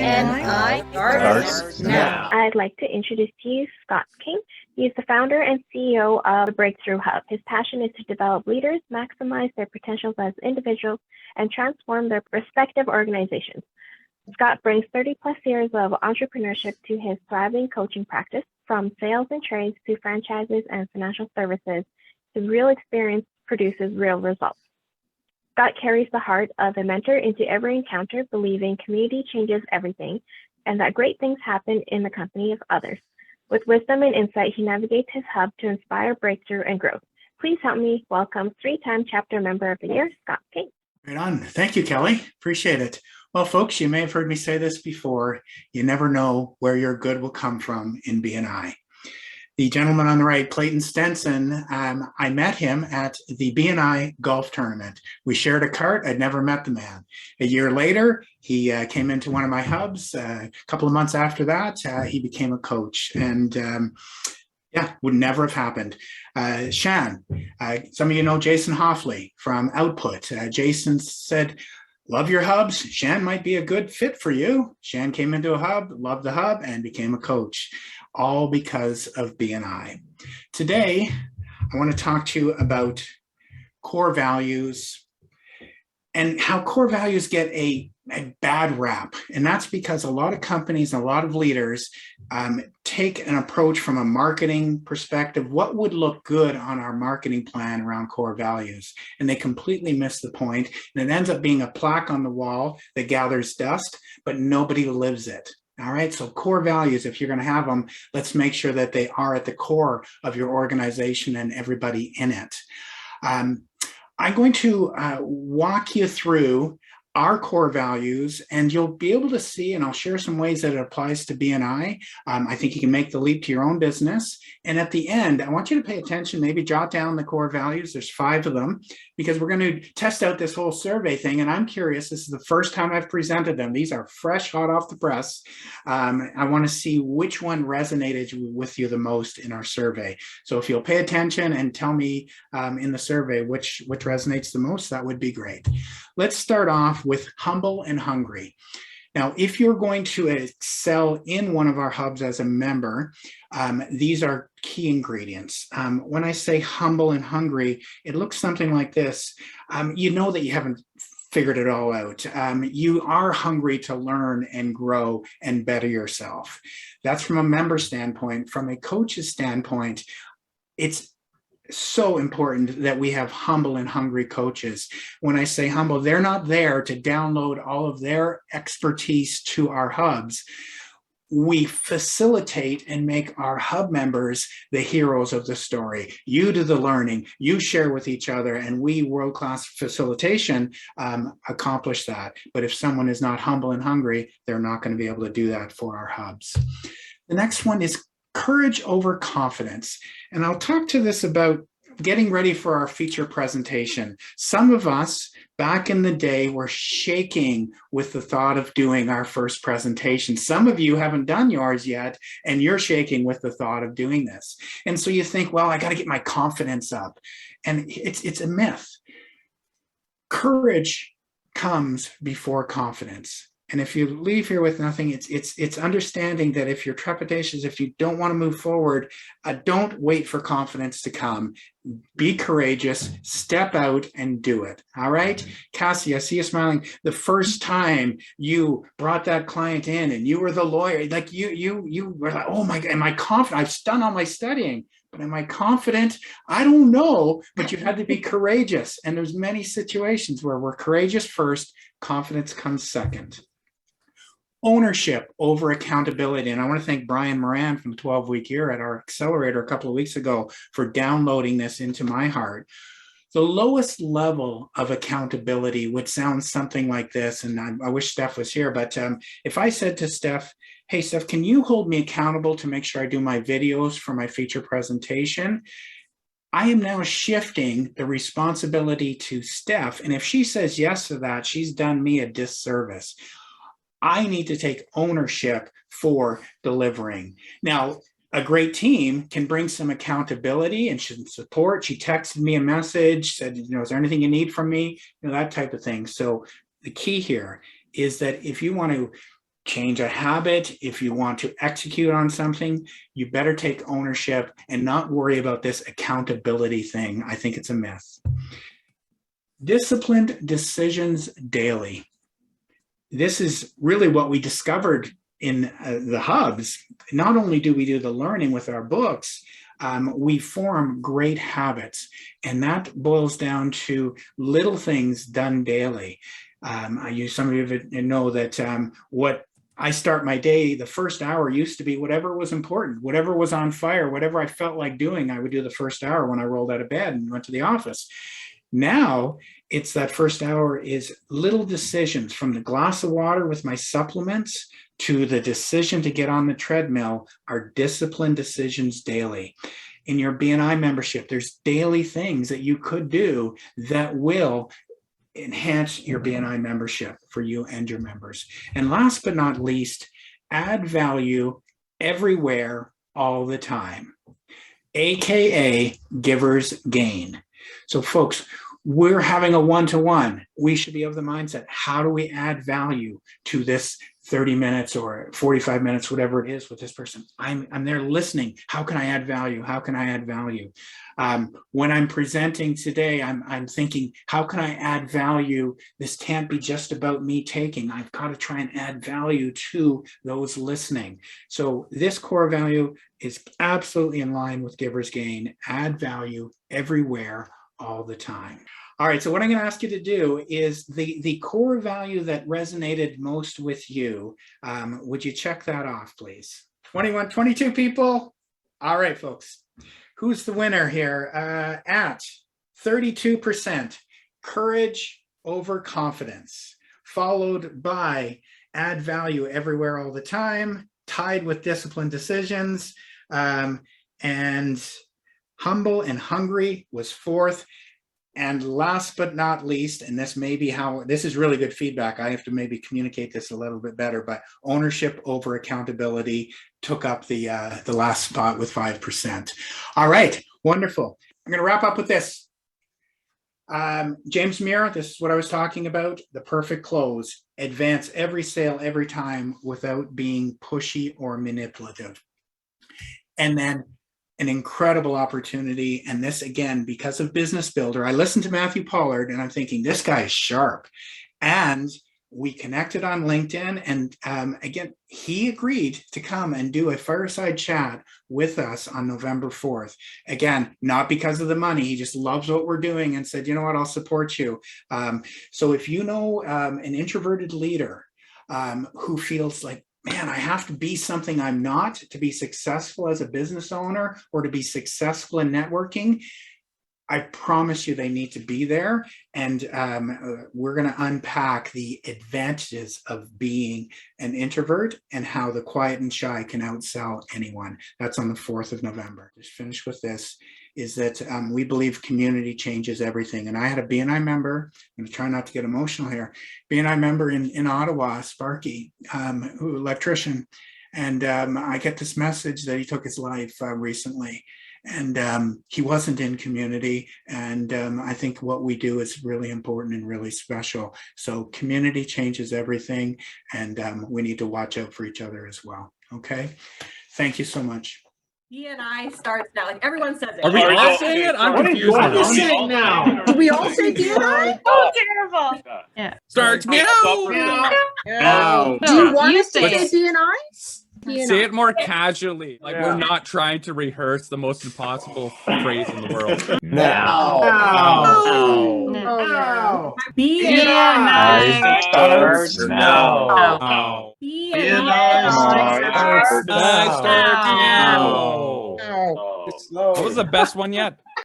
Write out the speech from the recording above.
BNI starts now. I'd like to introduce to you Scott King. He's the founder and CEO of the Breakthrough Hub. His passion is to develop leaders, maximize their potentials as individuals, and transform their respective organizations. Scott brings 30 plus years of entrepreneurship to his thriving coaching practice, from sales and trades to franchises and financial services. His real experience produces real results. Scott carries the heart of a mentor into every encounter, believing community changes everything and that great things happen in the company of others. With wisdom and insight, he navigates his hub to inspire breakthrough and growth. Please help me welcome three-time chapter member of the year, Scott King. Right on. Thank you, Kelly. Appreciate it. Well, folks, you may have heard me say this before. You never know where your good will come from in BNI. The gentleman on the right, Clayton Stenson, I met him at the BNI golf tournament. We shared a cart. I'd never met the man. A year later, he came into one of my hubs. A couple of months after that, he became a coach. And yeah, would never have happened. Shan, some of you know Jason Hoffley from Output. Jason said, love your hubs. Shan might be a good fit for you. Shan came into a hub, loved the hub, and became a coach, all because of BNI. Today, I want to talk to you about core values and how core values get a bad rap. And that's because a lot of companies and a lot of leaders take an approach from a marketing perspective. What would look good on our marketing plan around core values? And they completely miss the point. And it ends up being a plaque on the wall that gathers dust, but nobody lives it. All right, so core values, if you're going to have them, let's make sure that they are at the core of your organization and everybody in it. I'm going to walk you through our core values, and you'll be able to see, and I'll share some ways that it applies to BNI. I think you can make the leap to your own business. And at the end, I want you to pay attention, maybe jot down the core values. There's 5 of them, because we're going to test out this whole survey thing. And I'm curious, this is the first time I've presented them. These are fresh, hot off the press. I want to see which one resonated with you the most in our survey. So if you'll pay attention and tell me in the survey which resonates the most, that would be great. Let's start off with humble and hungry. Now, if you're going to excel in one of our hubs as a member, these are key ingredients. When I say humble and hungry, it looks something like this. You know that you haven't figured it all out. You are hungry to learn and grow and better yourself. That's from a member standpoint. From a coach's standpoint, it's so important that we have humble and hungry coaches. When I say humble, they're not there to download all of their expertise to our hubs. We facilitate and make our hub members the heroes of the story. You do the learning, you share with each other, and we, world-class facilitation, accomplish that. But if someone is not humble and hungry, they're not going to be able to do that for our hubs. The next one is courage over confidence. And I'll talk to this about getting ready for our feature presentation. Some of us back in the day were shaking with the thought of doing our first presentation. Some of you haven't done yours yet, and you're shaking with the thought of doing this. And so you think, well, I got to get my confidence up. And it's a myth. Courage comes before confidence. And if you leave here with nothing, it's understanding that if you're trepidatious, if you don't want to move forward, don't wait for confidence to come. Be courageous, step out and do it. All right? Cassie, I see you smiling. The first time you brought that client in and you were the lawyer, like you were like, oh my God, am I confident? I've done all my studying. But am I confident? I don't know, but you had to be courageous. And there's many situations where we're courageous first, confidence comes second. Ownership over accountability. And I want to thank Brian Moran from the 12-week year at our accelerator a couple of weeks ago for downloading this into my heart. The lowest level of accountability would sound something like this. And I wish Steph was here, but if I said to Steph, hey, Steph, can you hold me accountable to make sure I do my videos for my feature presentation? I am now shifting the responsibility to Steph. And if she says yes to that, she's done me a disservice. I need to take ownership for delivering. Now, a great team can bring some accountability and some support. She texted me a message, said, is there anything you need from me? That type of thing. So the key here is that if you want to change a habit, if you want to execute on something, you better take ownership and not worry about this accountability thing. I think it's a myth. Disciplined decisions daily. This is really what we discovered in the hubs. Not only do we do the learning with our books, we form great habits, and that boils down to little things done daily. Some of you know that what I start my day, the first hour used to be whatever was important, whatever was on fire, whatever I felt like doing, I would do the first hour when I rolled out of bed and went to the office. Now, it's that first hour is little decisions, from the glass of water with my supplements to the decision to get on the treadmill, are disciplined decisions daily. In your BNI membership, there's daily things that you could do that will enhance your BNI membership for you and your members. And last but not least, add value everywhere, all the time, AKA givers gain. So folks, we're having a one-to-one. We should be of the mindset, how do we add value to this 30 minutes or 45 minutes, whatever it is with this person? I'm there listening. How can I add value? How can I add value? When I'm presenting today, I'm thinking, how can I add value? This can't be just about me taking. I've got to try and add value to those listening. So this core value is absolutely in line with Giver's Gain. Add value everywhere, all the time. All right, so what I'm going to ask you to do is the core value that resonated most with you. Would you check that off, please? 21, 22 people. All right, folks. Who's the winner here? At 32%, courage over confidence, followed by add value everywhere, all the time, tied with disciplined decisions, and humble and hungry was fourth. And last but not least, and this may be how, this is really good feedback, I have to maybe communicate this a little bit better, but ownership over accountability took up the last spot with 5%. All right, wonderful. I'm going to wrap up with this. James Muir, this is what I was talking about, the perfect close. Advance every sale every time without being pushy or manipulative. And then an incredible opportunity. And this, again, because of Business Builder, I listened to Matthew Pollard and I'm thinking, this guy is sharp. And we connected on LinkedIn. And again, he agreed to come and do a fireside chat with us on November 4th. Again, not because of the money. He just loves what we're doing and said, you know what, I'll support you. So if you know an introverted leader who feels like, man, I have to be something I'm not to be successful as a business owner or to be successful in networking, I promise you they need to be there. And we're going to unpack the advantages of being an introvert and how the quiet and shy can outsell anyone. That's on the 4th of November. Just finish with this, is that we believe community changes everything. And I had a BNI member, I'm going to try not to get emotional here, BNI member in Ottawa, Sparky, who electrician. And I get this message that he took his life recently. And he wasn't in community. And I think what we do is really important and really special. So community changes everything. And we need to watch out for each other as well. Okay. Thank you so much. BNI starts now. Like everyone says it. Are we all saying it? I'm confused. What are you saying now? Do we all say BNI? Oh, terrible. Yeah. Starts meow. Now. Do you want You us to say say it. BNI? Say it more casually. Like we're not trying to rehearse the most impossible phrase in the world. Now. No. BNI starts now. BNI Starts now. What was the best one yet?